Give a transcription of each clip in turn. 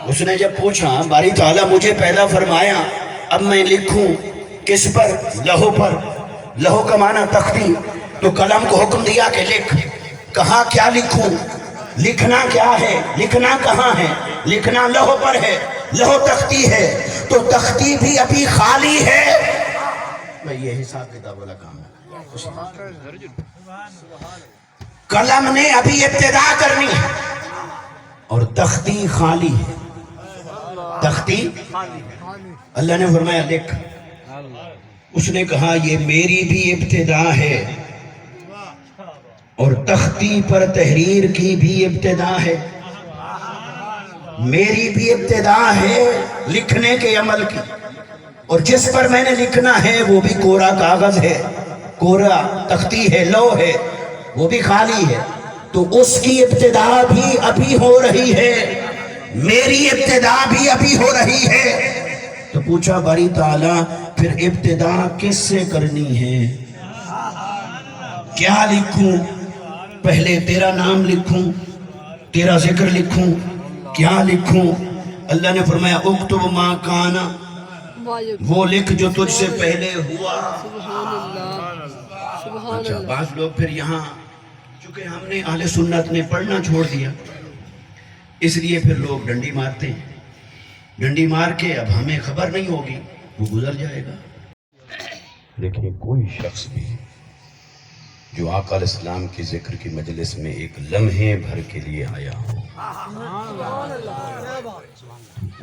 اس نے جب پوچھا باری تعالیٰ مجھے پیدا فرمایا، اب میں لکھوں کس پر؟ لوح پر۔ لوح کا معنی تختی، تو قلم کو حکم دیا کہ لکھ۔ کہاں کیا لکھوں؟ لکھنا کیا ہے؟ لکھنا کہاں ہے؟ لکھنا لوح پر ہے، لوح تختی ہے، تو تختی بھی ابھی خالی ہے۔ میں یہ حساب کتاب والا کام ہے، قلم نے ابھی ابتدا کرنی ہے اور تختی خالی ہے۔ تختی اللہ نے فرمایا لکھ۔ اس نے کہا یہ میری بھی ابتدا ہے اور تختی پر تحریر کی بھی ابتدا ہے، میری بھی ابتدا ہے لکھنے کے عمل کی، اور جس پر میں نے لکھنا ہے وہ بھی کورا کاغذ ہے، کورا تختی ہے، لوح ہے، وہ بھی خالی ہے، تو اس کی ابتدا بھی ابھی ہو رہی ہے، میری ابتدا بھی ابھی ہو رہی ہے۔ تو پوچھا باری تعالیٰ پھر ابتدا کس سے کرنی ہے؟ کیا لکھوں؟ پہلے تیرا نام لکھوں، تیرا ذکر لکھوں، کیا لکھوں؟ اللہ نے فرمایا اکتب ما کانا، وہ لکھ جو تجھ سے پہلے ہوا۔ اچھا بعض لوگ پھر یہاں چونکہ ہم نے اہل سنت نے پڑھنا چھوڑ دیا، اس لیے پھر لوگ ڈنڈی مارتے ہیں، ڈنڈی مار کے اب ہمیں خبر نہیں ہوگی، وہ گزر جائے گا۔ دیکھیں کوئی شخص بھی جو آقا علیہ السلام کی ذکر کی مجلس میں ایک لمحے بھر کے لیے آیا ہو،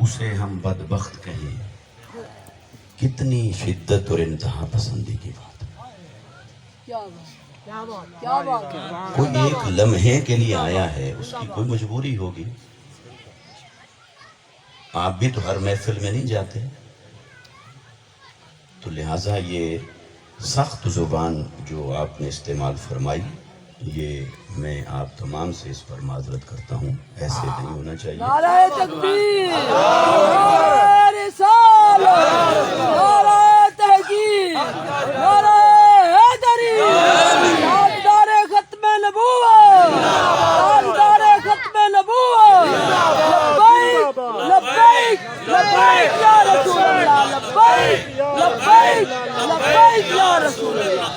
اسے ہم بدبخت کہیں، کتنی شدت اور انتہا پسندی کی بات ہے۔ کوئی ایک لمحے کے لیے آیا ہے، اس کی کوئی مجبوری ہوگی۔ آپ بھی تو ہر محفل میں نہیں جاتے، تو لہٰذا یہ سخت زبان جو آپ نے استعمال فرمائی، یہ میں آپ تمام سے اس پر معذرت کرتا ہوں، ایسے نہیں ہونا چاہیے۔ نعرہ تکبیر، نعرہ رسالت، نعرہ تحقیق، نعرہ حیدری، تاجدار ختم نبوت، تاجدار ختم نبوت، لبیک لبیک لبیک یا رسول اللہ، لبیک لبیک لبیک یا رسول اللہ۔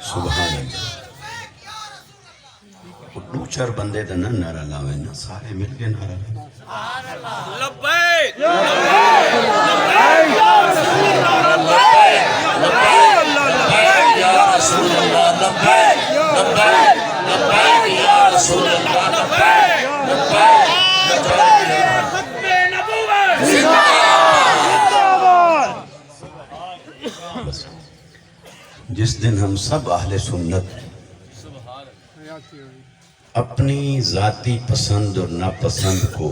سبحان اللہ۔ دو چار بندے تو نہ نعرہ لاوے، نہ سارے مل کے نعرہ لاوے۔ لبیک یا رسول اللہ، لبیک لبیک لبیک یا رسول اللہ، لبیک لبیک بس جس دن ہم سب اہل سنت اپنی ذاتی پسند اور ناپسند کو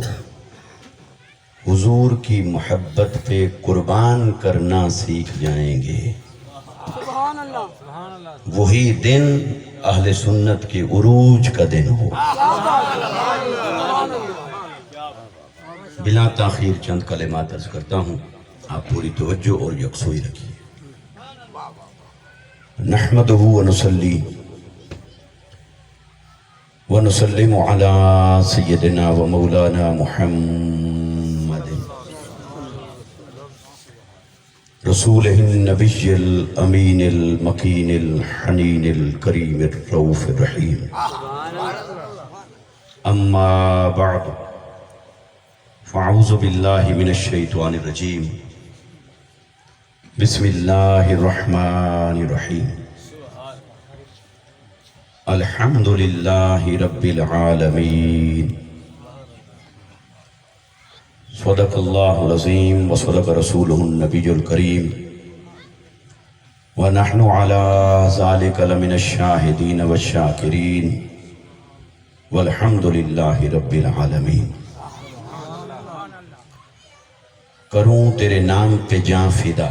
حضور کی محبت پہ قربان کرنا سیکھ جائیں گے، سبحان اللہ، وہی دن اہل سنت کے عروج کا دن ہو۔ بلا تاخیر چند کلمات عرض کرتا ہوں، آپ پوری توجہ اور یکسوئی رکھیے۔ نحمدہ ونصلی ونسلم علی سیدنا و مولانا محمد رسولہ النبی الامین المکین الحنین الکریم الرؤوف الرحیم، اما بعد فاعوذ باللہ من الشیطان الرجیم، بسم اللہ الرحمن الرحیم، الحمدللہ رب العالمین، صدق اللہ العظیم وصدق رسولہ النبی الکریم، ونحن علی ذالک لمن الشاہدین والشاکرین، والحمدللہ رب العالمین۔ کروں تیرے نام پہ جاں فدا،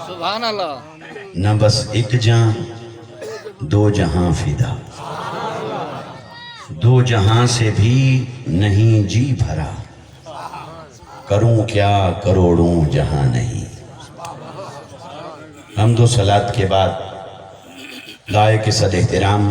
سبحان اللہ، نہ بس ایک جاں دو جہاں فدا، دو جہاں سے بھی نہیں جی بھرا، کروں کیا کروڑوں جہاں نہیں۔ حمد و صلات کے بعد لائق صد احترام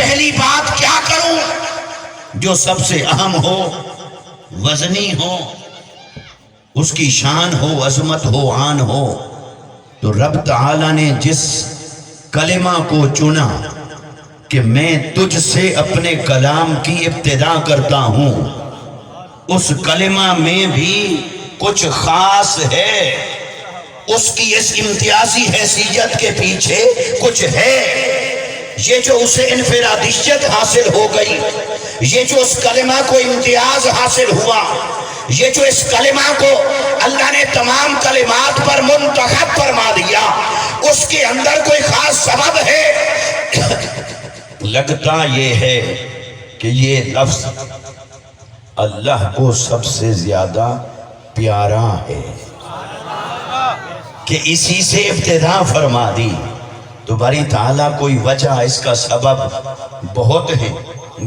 پہلی بات کیا کروں جو سب سے اہم ہو، وزنی ہو، اس کی شان ہو، عظمت ہو، آن ہو؟ تو رب تعالی نے جس کلمہ کو چنا کہ میں تجھ سے اپنے کلام کی ابتدا کرتا ہوں، اس کلمہ میں بھی کچھ خاص ہے، اس کی اس امتیازی حیثیت کے پیچھے کچھ ہے۔ یہ جو اسے انفرادیت حاصل ہو گئی، یہ جو اس کلمہ کو امتیاز حاصل ہوا، یہ جو اس کلمہ کو اللہ نے تمام کلمات پر منتخب فرما دیا، اس کے اندر کوئی خاص سبب ہے۔ لگتا یہ ہے کہ یہ لفظ اللہ کو سب سے زیادہ پیارا ہے کہ اسی سے ابتدا فرما دی۔ تو باری تعالیٰ کوئی وجہ، اس کا سبب بہت ہیں،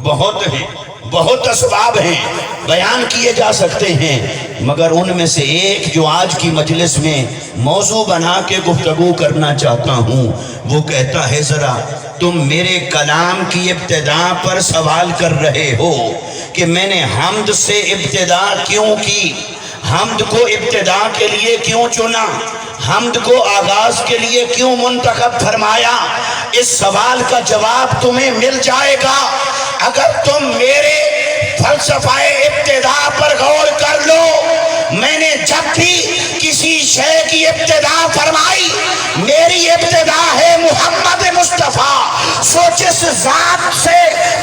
بہت ہیں، بہت اسباب ہیں، بیان کیے جا سکتے ہیں، مگر ان میں سے ایک جو آج کی مجلس میں موضوع بنا کے گفتگو کرنا چاہتا ہوں، وہ کہتا ہے ذرا تم میرے کلام کی ابتدا پر سوال کر رہے ہو کہ میں نے حمد سے ابتدا کیوں کی، حمد کو ابتدا کے لیے کیوں چنا، حمد کو آغاز کے لیے کیوں منتخب فرمایا؟ اس سوال کا جواب تمہیں مل جائے گا اگر تم میرے فلسفہ ابتدا پر غور کر لو۔ میں نے جب بھی کسی شے کی ابتدا فرمائی، میری ابتدا ہے محمد مصطفیٰ۔ سو جس ذات سے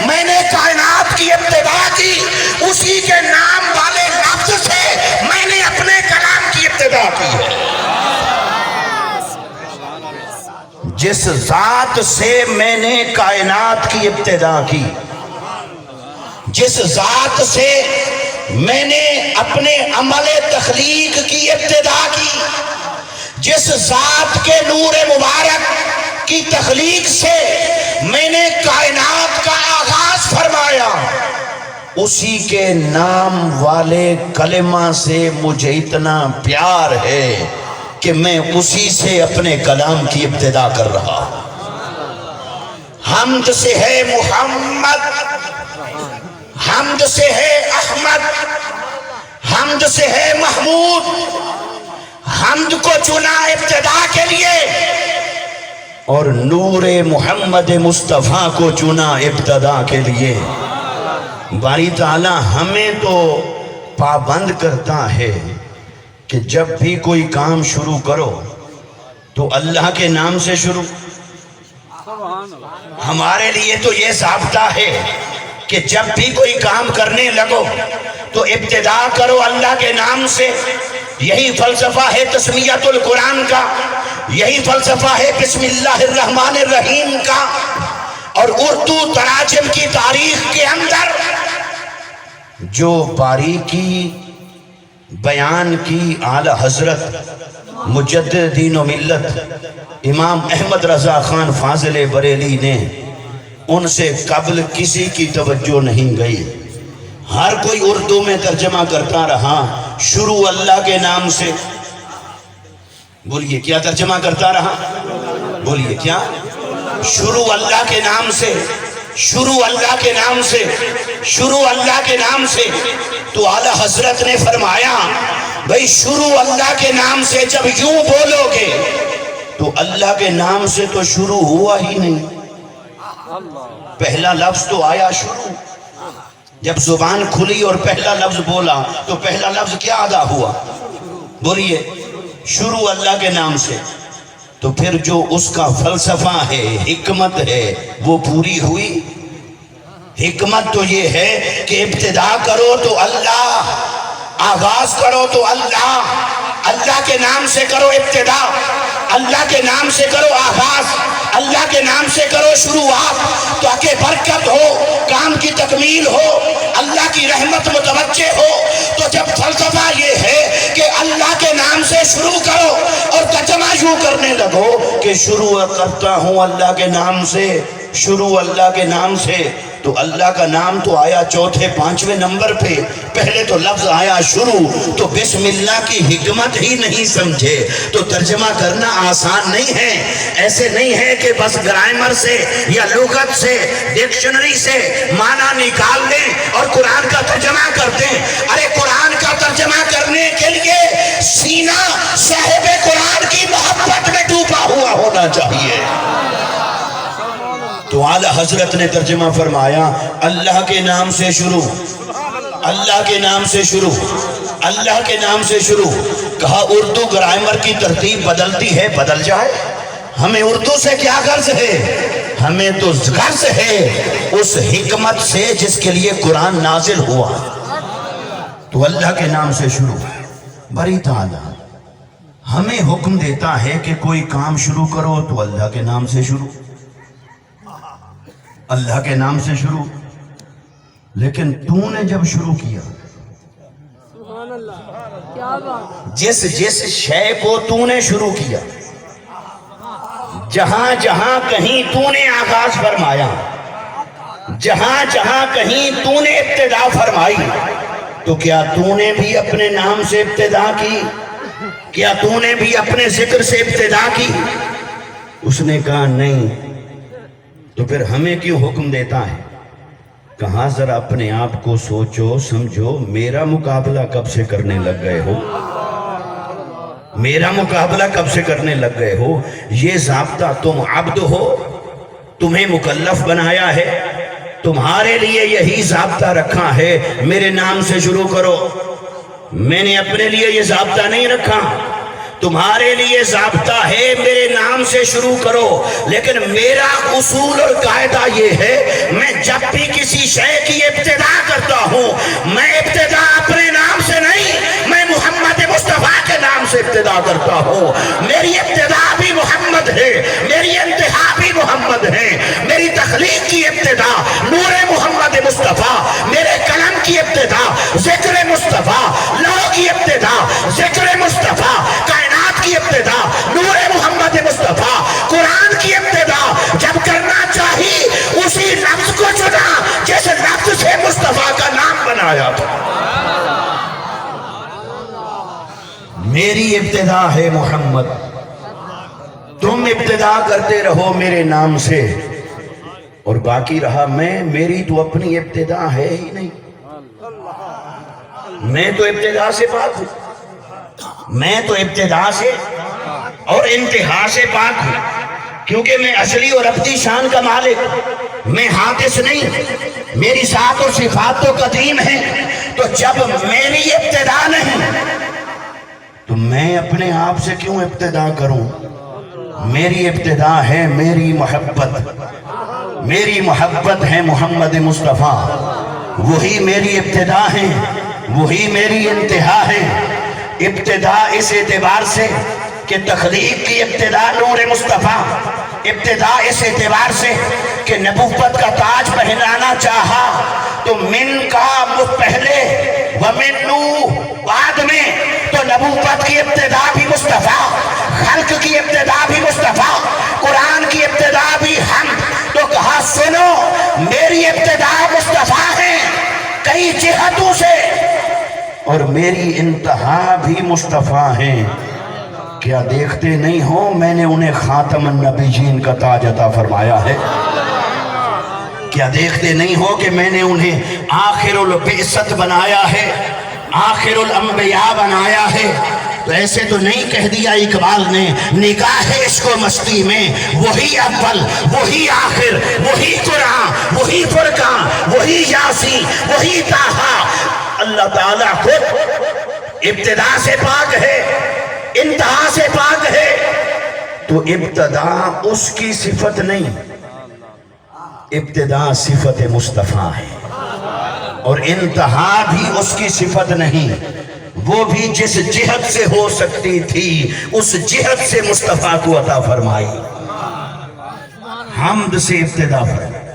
میں نے کائنات کی ابتدا کی، اسی کے نام والے لفظ سے میں نے اپنے کلام کی ابتدا کی ہے۔ جس ذات سے میں نے کائنات کی ابتدا کی، جس ذات سے میں نے اپنے عمل تخلیق کی ابتدا کی، جس ذات کے نور مبارک کی تخلیق سے میں نے کائنات کا آغاز فرمایا، اسی کے نام والے کلمہ سے مجھے اتنا پیار ہے کہ میں اسی سے اپنے کلام کی ابتدا کر رہا ہوں۔ حمد سے ہے محمد، حمد سے ہے احمد، حمد سے ہے محمود، حمد کو چنا ابتدا کے لیے اور نور محمد مصطفیٰ کو چنا ابتدا کے لیے۔ باری تعالیٰ ہمیں تو پابند کرتا ہے کہ جب بھی کوئی کام شروع کرو تو اللہ کے نام سے شروع۔ ہمارے لیے تو یہ ضابطہ ہے کہ جب بھی کوئی کام کرنے لگو تو ابتدا کرو اللہ کے نام سے۔ یہی فلسفہ ہے تسمیت القرآن کا، یہی فلسفہ ہے بسم اللہ الرحمن الرحیم کا۔ اور اردو تراجم کی تاریخ کے اندر جو باریکی بیان کی اعلی حضرت مجدد دین و ملت امام احمد رضا خان فاضل بریلی نے، ان سے قبل کسی کی توجہ نہیں گئی۔ ہر کوئی اردو میں ترجمہ کرتا رہا، شروع اللہ کے نام سے۔ بولیے کیا ترجمہ کرتا رہا؟ بولیے کیا؟ شروع اللہ کے نام سے، شروع اللہ کے نام سے، شروع اللہ کے نام سے۔ تو اعلیٰ حضرت نے فرمایا بھئی شروع اللہ کے نام سے جب یوں بولو گے تو اللہ کے نام سے تو شروع ہوا ہی نہیں، پہلا لفظ تو آیا شروع۔ جب زبان کھلی اور پہلا لفظ بولا تو پہلا لفظ کیا ادا ہوا؟ بولیے شروع اللہ کے نام سے۔ تو پھر جو اس کا فلسفہ ہے، حکمت ہے، وہ پوری ہوئی۔ حکمت تو یہ ہے کہ ابتدا کرو تو اللہ، آغاز کرو تو اللہ، اللہ کے نام سے کرو ابتدا، اللہ کے نام سے کرو آغاز، اللہ کے نام سے کرو شروعات، تاکہ برکت ہو، کام کی تکمیل ہو، اللہ کی رحمت متوجہ ہو۔ تو جب فلسفہ یہ ہے کہ اللہ کے نام سے شروع کرو اور ترجمہ یوں کرنے لگو کہ شروع کرتا ہوں اللہ کے نام سے، شروع اللہ کے نام سے، تو اللہ کا نام تو آیا چوتھے پانچویں نمبر پہ، پہلے تو لفظ آیا شروع، تو بسم اللہ کی حکمت ہی نہیں سمجھے تو ترجمہ کرنا آسان نہیں ہے۔ ایسے نہیں ہے کہ بس گرامر سے یا لغت سے ڈکشنری سے معنی نکال دیں اور قرآن کا ترجمہ کر دیں۔ ارے قرآن کا ترجمہ کرنے کے لیے سینہ صاحب قرآن کی محبت میں ڈوبا ہوا ہونا چاہیے۔ تو اعلی حضرت نے ترجمہ فرمایا اللہ کے نام سے شروع، اللہ کے نام سے شروع، اللہ کے نام سے شروع۔ کہا اردو گرامر کی ترتیب بدلتی ہے، بدل جائے، ہمیں اردو سے کیا غرض ہے؟ ہمیں تو غرض ہے اس حکمت سے جس کے لیے قرآن نازل ہوا۔ تو اللہ کے نام سے شروع، بری تعالیٰ ہمیں حکم دیتا ہے کہ کوئی کام شروع کرو تو اللہ کے نام سے شروع، اللہ کے نام سے شروع۔ لیکن تو نے جب شروع کیا، سبحان اللہ، کیا بات، جس شے کو تو نے شروع کیا، جہاں جہاں کہیں تو نے آغاز فرمایا، جہاں جہاں کہیں تو نے ابتدا فرمائی، تو کیا تو نے بھی اپنے نام سے ابتدا کی؟ کیا تو نے بھی اپنے ذکر سے ابتدا کی؟ اس نے کہا نہیں۔ تو پھر ہمیں کیوں حکم دیتا ہے؟ کہاں ذرا اپنے آپ کو سوچو سمجھو، میرا مقابلہ کب سے کرنے لگ گئے ہو؟ میرا مقابلہ کب سے کرنے لگ گئے ہو؟ یہ ضابطہ تم عبد ہو، تمہیں مکلف بنایا ہے، تمہارے لیے یہی ضابطہ رکھا ہے میرے نام سے شروع کرو۔ میں نے اپنے لیے یہ ضابطہ نہیں رکھا، تمہارے لیے ضابطہ ہے میرے نام سے شروع کرو۔ لیکن میرا اصول اور قاعدہ یہ ہے، میں جب بھی کسی شے کی ابتدا کرتا ہوں، میں ابتدا اپنے نام سے نہیں، میں محمد مصطفیٰ کے نام سے ابتدا کرتا ہوں۔ میری ابتدا بھی محمد ہے، میری انتہا بھی محمد ہے۔ میری تخلیق کی ابتدا نور محمد مصطفیٰ، میرے قلم کی ابتدا ذکر مصطفیٰ، لوح کی ابتدا ذکر مصطفیٰ، کائنات کی ابتدا نور محمد مصطفیٰ، قرآن کی ابتدا جب کرنا چاہی اسی لفظ کو چنا جس لفظ سے مصطفیٰ کا نام بنایا تھا۔ میری ابتدا ہے محمد، تم ابتدا کرتے رہو میرے نام سے، اور باقی رہا میں، میری تو اپنی ابتدا ہے ہی نہیں۔ میں تو ابتدا سے پاک ہوں، میں تو ابتدا سے اور انتہا سے پاک ہوں، کیونکہ میں اصلی اور ابدی شان کا مالک، میں حادث نہیں، میری ذات اور صفات تو قدیم ہیں۔ تو جب میری ابتدا نہیں تو میں اپنے آپ سے کیوں ابتدا کروں؟ میری ابتدا ہے میری محبت، میری محبت ہے محمد مصطفیٰ، وہی میری ابتدا ہے، وہی میری انتہا ہے۔ ابتدا اس اعتبار سے کہ تخلیق کی ابتدا نور مصطفیٰ، ابتدا اس اعتبار سے کہ نبوت کا تاج پہنانا چاہا تو من کا پہلے ومن نو بعد میں، تو نبوت کی ابتدا بھی مصطفیٰ، خلق کی ابتدا بھی مصطفیٰ، قرآن کی ابتدا بھی ہم۔ تو کہا سنو میری ابتدا مصطفیٰ ہے کئی جہتوں سے، اور میری انتہا بھی مصطفیٰ ہیں۔ کیا دیکھتے نہیں ہو میں نے انہیں خاتم النبیین کا تاج عطا فرمایا ہے؟ کیا دیکھتے نہیں ہو کہ میں نے انہیں آخر البعثت بنایا ہے، آخر الانبیاء بنایا ہے؟ تو ایسے تو نہیں کہہ دیا اقبال نے نگاہ عشق و مستی میں وہی اول وہی آخر وہی قرآن وہی فرقان وہی یاسین وہی طٰہٰ۔ اللہ تعالیٰ خود ابتدا سے پاک ہے، انتہا سے پاک ہے۔ تو ابتدا اس کی صفت نہیں، ابتدا صفت مصطفیٰ ہے، اور انتہا بھی اس کی صفت نہیں، وہ بھی جس جہت سے ہو سکتی تھی اس جہت سے مصطفیٰ کو عطا فرمائی۔ حمد سے ابتدا فرمائی،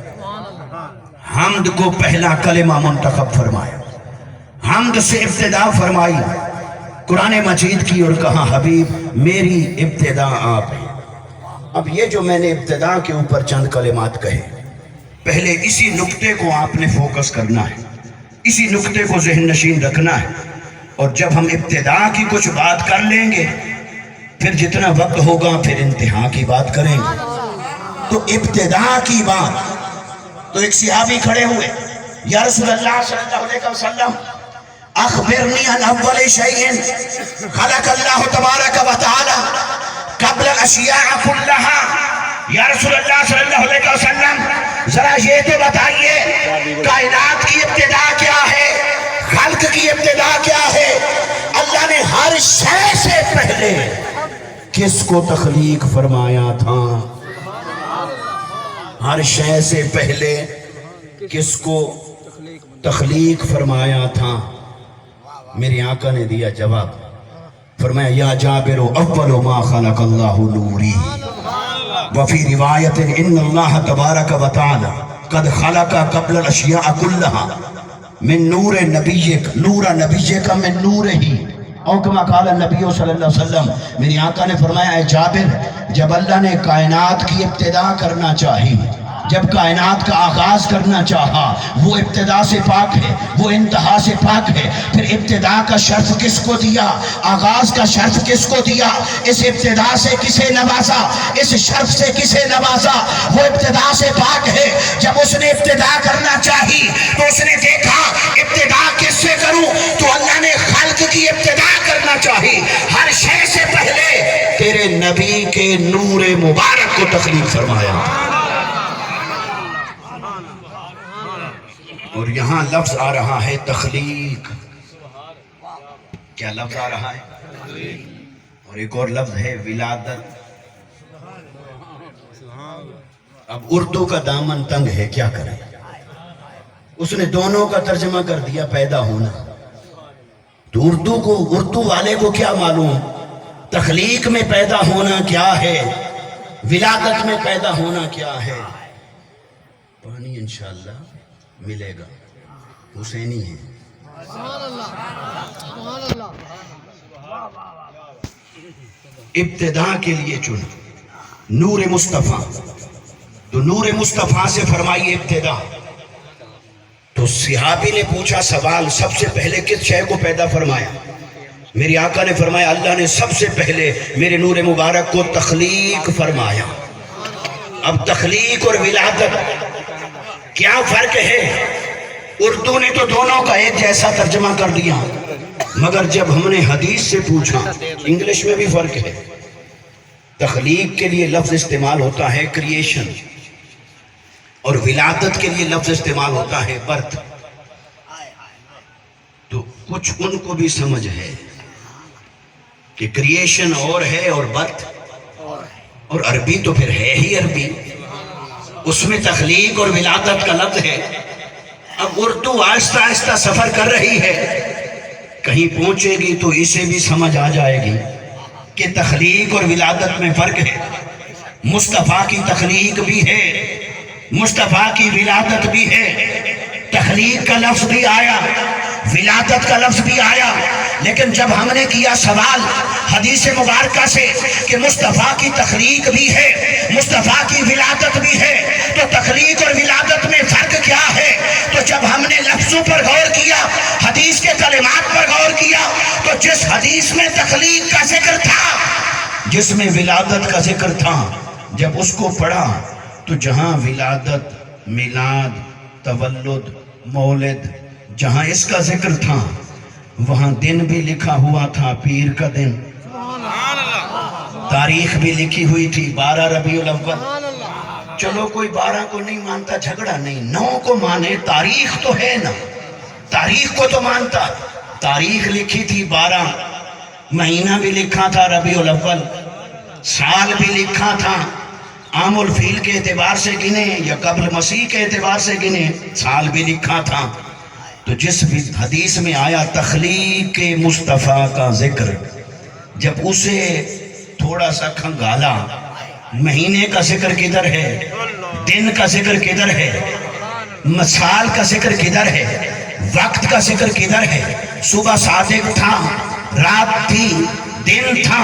حمد کو پہلا کلمہ منتخب فرمایا، حمد سے ابتدا فرمائی قرآن مجید کی، اور کہا حبیب میری ابتدا آپ ہیں۔ اب یہ جو میں نے ابتدا کے اوپر چند کلمات کہے، پہلے اسی نقطے کو آپ نے فوکس کرنا ہے، اسی نقطے کو ذہن نشین رکھنا ہے، اور جب ہم ابتدا کی کچھ بات کر لیں گے پھر جتنا وقت ہوگا پھر انتہا کی بات کریں گے۔ تو ابتدا کی بات، تو ایک صحابی کھڑے ہوئے، یا رسول اللہ صلی اللہ علیہ وسلم اخبرنی عن اول شیء خلق اللہ تبارک و تعالی قبل الاشیاء کلہا، یا رسول اللہ صلی اللہ علیہ وسلم ذرا یہ تو بتائیے کائنات کی ابتدا کیا ہے، خلق کی ابتدا کیا ہے؟ اللہ نے ہر شے سے پہلے کس کو تخلیق فرمایا تھا؟ ہر شے سے پہلے کس کو تخلیق فرمایا تھا؟ میری آقا نے دیا جواب، فرمایا یا جابر اول ما خلق اللہ نوری، وفی روایت ان اللہ تبارک و تعالی قد خلق قبل الاشیاء کلہا من نور نبیک، نور نبیک من نور ہی، اور کما قال النبی صلی اللہ علیہ وسلم، میری آقا نے فرمایا اے جابر، جب اللہ نے کائنات کی ابتدا کرنا چاہی، جب کائنات کا آغاز کرنا چاہا، وہ ابتدا سے پاک ہے، وہ انتہا سے پاک ہے، پھر ابتدا کا شرف کس کو دیا، آغاز کا شرف کس کو دیا، اس ابتدا سے کسے نوازا، اس شرف سے کسے نوازا، وہ ابتدا سے پاک ہے۔ جب اس نے ابتدا کرنا چاہی تو اس نے دیکھا ابتدا کس سے کروں، تو اللہ نے خلق کی ابتدا کرنا چاہی، ہر شے سے پہلے تیرے نبی کے نور مبارک کو تخلیق فرمایا۔ اور یہاں لفظ آ رہا ہے تخلیق، کیا لفظ آ رہا ہے؟ اور ایک اور لفظ ہے ولادت۔ اب اردو کا دامن تنگ ہے، کیا کریں؟ اس نے دونوں کا ترجمہ کر دیا پیدا ہونا، تو اردو والے کو کیا معلوم تخلیق میں پیدا ہونا کیا ہے، ولادت میں پیدا ہونا کیا ہے؟ پانی انشاءاللہ ملے گا، حسینی ہے۔ ابتدا کے لیے چنا نور مصطفیٰ، تو نور مصطفیٰ سے فرمائیے ابتدا۔ تو صحابی نے پوچھا سوال، سب سے پہلے کس شے کو پیدا فرمایا؟ میری آقا نے فرمایا اللہ نے سب سے پہلے میرے نور مبارک کو تخلیق فرمایا۔ اب تخلیق اور ولادت کیا فرق ہے؟ اردو نے تو دونوں کا ایک جیسا ترجمہ کر دیا، مگر جب ہم نے حدیث سے پوچھا انگلش میں بھی فرق ہے۔ تخلیق کے لیے لفظ استعمال ہوتا ہے کریشن، اور ولادت کے لیے لفظ استعمال ہوتا ہے برتھ۔ تو کچھ ان کو بھی سمجھ ہے کہ کریشن اور ہے اور برتھ، اور عربی تو پھر ہے ہی عربی، اس میں تخلیق اور ولادت کا لفظ ہے۔ اب اردو آہستہ آہستہ سفر کر رہی ہے، کہیں پہنچے گی تو اسے بھی سمجھ آ جائے گی کہ تخلیق اور ولادت میں فرق ہے۔ مصطفیٰ کی تخلیق بھی ہے، مصطفیٰ کی ولادت بھی ہے، تخلیق کا لفظ بھی آیا، ولادت کا لفظ بھی آیا، لیکن جب ہم نے کیا سوال حدیث مبارکہ سے کہ مصطفیٰ کی تخلیق بھی ہے، مصطفیٰ کی ولادت بھی ہے، تو تخلیق اور ولادت میں فرق کیا ہے؟ تو جب ہم نے لفظوں پر غور کیا، حدیث کے کلمات پر غور کیا، تو جس حدیث میں تخلیق کا ذکر تھا، جس میں ولادت کا ذکر تھا، جب اس کو پڑھا تو جہاں ولادت، میلاد، تولد، مولد، جہاں اس کا ذکر تھا وہاں دن بھی لکھا ہوا تھا، پیر کا دن، تاریخ بھی لکھی ہوئی تھی 12 ربیع الاول۔ چلو کوئی 12 کو نہیں مانتا، جھگڑا نہیں، 9 کو مانے، تاریخ تو ہے نا، تاریخ کو تو مانتا۔ تاریخ لکھی تھی 12، مہینہ بھی لکھا تھا ربیع الاول، سال بھی لکھا تھا، عام الفیل کے اعتبار سے گنے یا قبل مسیح کے اعتبار سے گنے، سال بھی لکھا تھا۔ تو جس بھی حدیث میں آیا تخلیق مصطفیٰ کا ذکر، جب اسے تھوڑا سا کھنگالا، مہینے کا ذکر کدھر ہے، دن کا ذکر کدھر ہے، سال کا ذکر کدھر ہے، وقت کا ذکر کدھر ہے؟ صبح صادق تھا، رات تھی، دن تھا،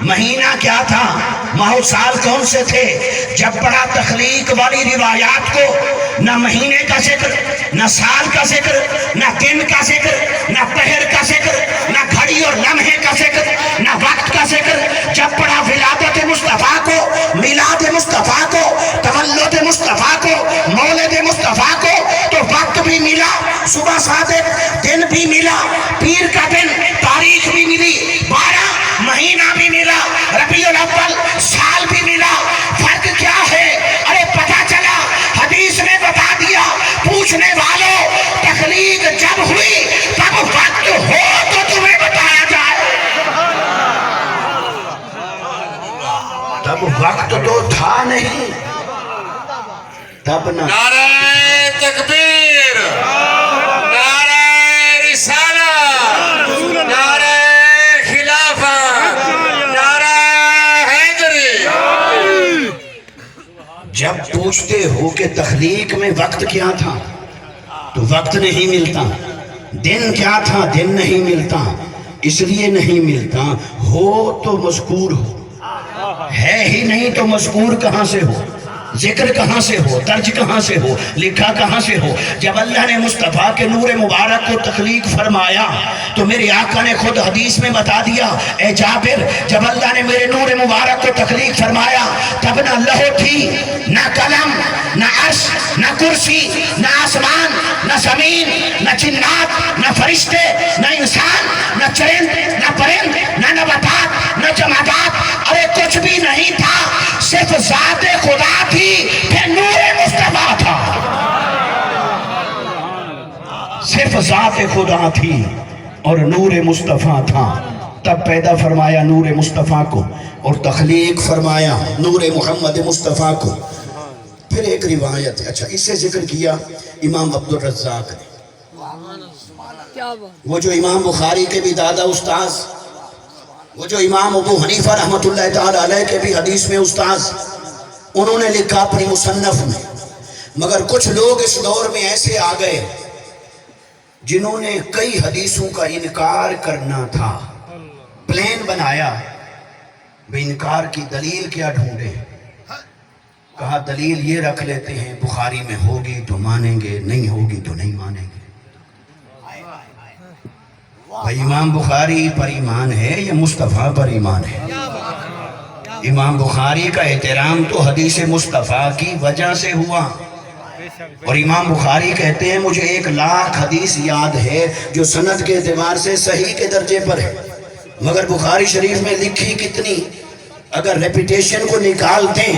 مہینہ کیا تھا، ماہ و سال کون سے تھے؟ جب پڑھا تخلیق والی روایات کو، نہ مہینے کا ذکر، نہ سال کا ذکر، نہ دن کا ذکر، نہ پہر کا ذکر، نہ گھڑی اور لمحے کا ذکر، نہ وقت کا ذکر۔ جب پڑھا ولادت مصطفیٰ کو، میلاد مصطفیٰ کو، تولد مصطفیٰ کو، مولد مصطفیٰ کو، تو وقت بھی ملا، صبح صادق، دن بھی ملا، پیر کا دن، تاریخ بھی ملی، 12 مہینہ بھی ملا، ربیع الاول سال بھی ملا۔ فرق کیا ہے؟ ارے پتہ چلا، حدیث نے بتا دیا، پوچھنے والوں تخلیق جب ہوئی تب وقت ہو تو تمہیں بتایا جائے۔ تب وقت تو تھا نہیں، تب نہ نعرہ تکبیر، نعرہ رسالہ، نعرہ خلافت، نعرہ حیدری۔ جب پوچھتے ہو کہ تخلیق میں وقت کیا تھا تو وقت نہیں ملتا، دن کیا تھا دن نہیں ملتا، اس لیے نہیں ملتا، ہو تو مذکور ہو، ہے ہی نہیں تو مذکور کہاں سے ہو، ذکر کہاں سے ہو، درج کہاں سے ہو، لکھا کہاں سے ہو۔ جب اللہ نے مصطفیٰ کے نور مبارک کو تخلیق فرمایا تو میرے آقا نے خود حدیث میں بتا دیا، اے جابر، جب اللہ نے میرے نور مبارک کو تخلیق فرمایا تب نہ لوح تھی، نہ قلم، نہ عرش، نہ کرسی، نہ آسمان، نہ زمین، نہ جنات، نہ فرشتے، نہ انسان، نہ چرند، نہ پرند، نہ نباتات، نہ جمادات، ارے کچھ بھی نہیں تھا، صرف ذات خدا تھی، پھر نور مصطفیٰ تھا۔ صرف ذات خدا تھی اور نور مصطفیٰ تھا، تب پیدا فرمایا نور مصطفیٰ کو اور تخلیق فرمایا نور محمد مصطفیٰ کو۔ پھر ایک روایت ہے، اچھا اس سے ذکر کیا امام عبدالرزاق نے، کیا بات، وہ جو امام بخاری کے بھی دادا استاذ، وہ جو امام ابو حنیفہ رحمۃ اللہ تعالی علیہ کے بھی حدیث میں استاذ، انہوں نے لکھا اپنی مصنف میں۔ مگر کچھ لوگ اس دور میں ایسے آ گئے جنہوں نے کئی حدیثوں کا انکار کرنا تھا، پلان بنایا، بے انکار کی دلیل کیا ڈھونڈے، کہا دلیل یہ رکھ لیتے ہیں، بخاری میں ہوگی تو مانیں گے، نہیں ہوگی تو نہیں مانیں گے۔ بھائی امام بخاری پر ایمان ہے یا مصطفیٰ پر ایمان ہے؟ امام بخاری کا احترام تو حدیث مصطفیٰ کی وجہ سے ہوا، اور امام بخاری کہتے ہیں مجھے 1,00,000 حدیث یاد ہے جو سند کے اعتبار سے صحیح کے درجے پر ہے، مگر بخاری شریف میں لکھی کتنی؟ اگر ریپیٹیشن کو نکال دیں،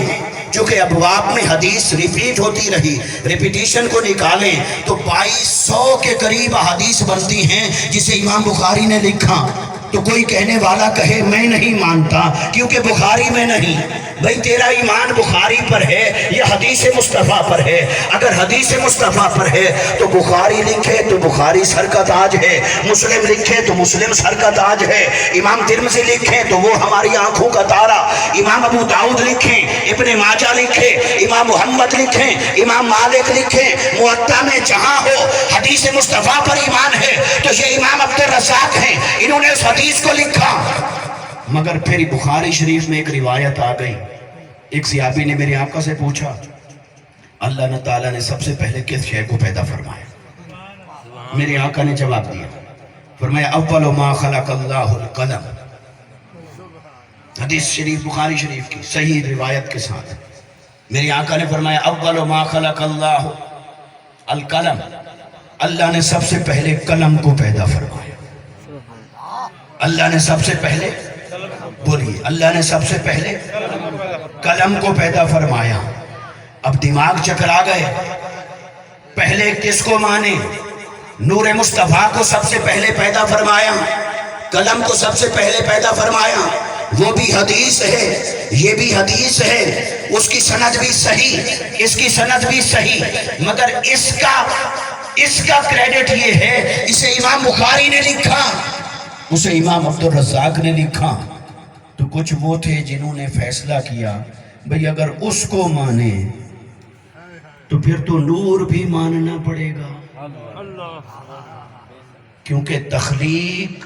چونکہ ابواب میں حدیث ریپیٹ ہوتی رہی، ریپیٹیشن کو نکالیں تو 2200 کے قریب حدیث بنتی ہیں جسے امام بخاری نے لکھا۔ تو کوئی کہنے والا کہے میں نہیں مانتا کیونکہ بخاری میں نہیں، بھئی تیرا ایمان بخاری پر ہے یا حدیث مصطفیٰ پر ہے؟ اگر حدیث مصطفیٰ پر ہے تو بخاری لکھے تو بخاری سر کا تاج ہے، مسلم لکھے تو مسلم سر کا تاج ہے، امام ترمذی لکھے تو وہ ہماری آنکھوں کا تارا، امام ابو داؤد لکھیں، ابن ماجہ لکھے، امام محمد لکھیں، امام مالک لکھیں، موطا میں جہاں ہو حدیث مصطفیٰ پر ایمان ہے تو یہ امام عبدالرزاق ہیں، انہوں نے اس حدیث کو لکھا۔ مگر پھر بخاری شریف میں ایک روایت آ گئی، ایک صحابی نے میرے آقا سے پوچھا اللہ تعالیٰ نے سب سے پہلے کس شے کو پیدا فرمایا؟ میرے آقا نے جواب دیا، فرمایا اول ما خلق اللہ القلم۔ حدیث شریف بخاری شریف کی صحیح روایت کے ساتھ میرے آقا نے فرمایا اول ما خلق اللہ القلم، اللہ نے سب سے پہلے قلم کو پیدا فرمایا۔ اللہ نے سب سے پہلے، بولیے، اللہ نے سب سے پہلے قلم کو پیدا فرمایا۔ اب دماغ چکرا گئے، پہلے کس کو مانے؟ نور مصطفیٰ کو سب سے پہلے پیدا فرمایا، قلم کو سب سے پہلے پیدا فرمایا، وہ بھی حدیث ہے، یہ بھی حدیث ہے، اس کی سند بھی صحیح، اس کی سند بھی صحیح، مگر اس کا کریڈٹ یہ ہے اسے امام بخاری نے لکھا، اسے امام عبدالرزاق نے لکھا۔ تو کچھ وہ تھے جنہوں نے فیصلہ کیا بھئی اگر اس کو مانے تو پھر تو نور بھی ماننا پڑے گا، کیونکہ تخلیق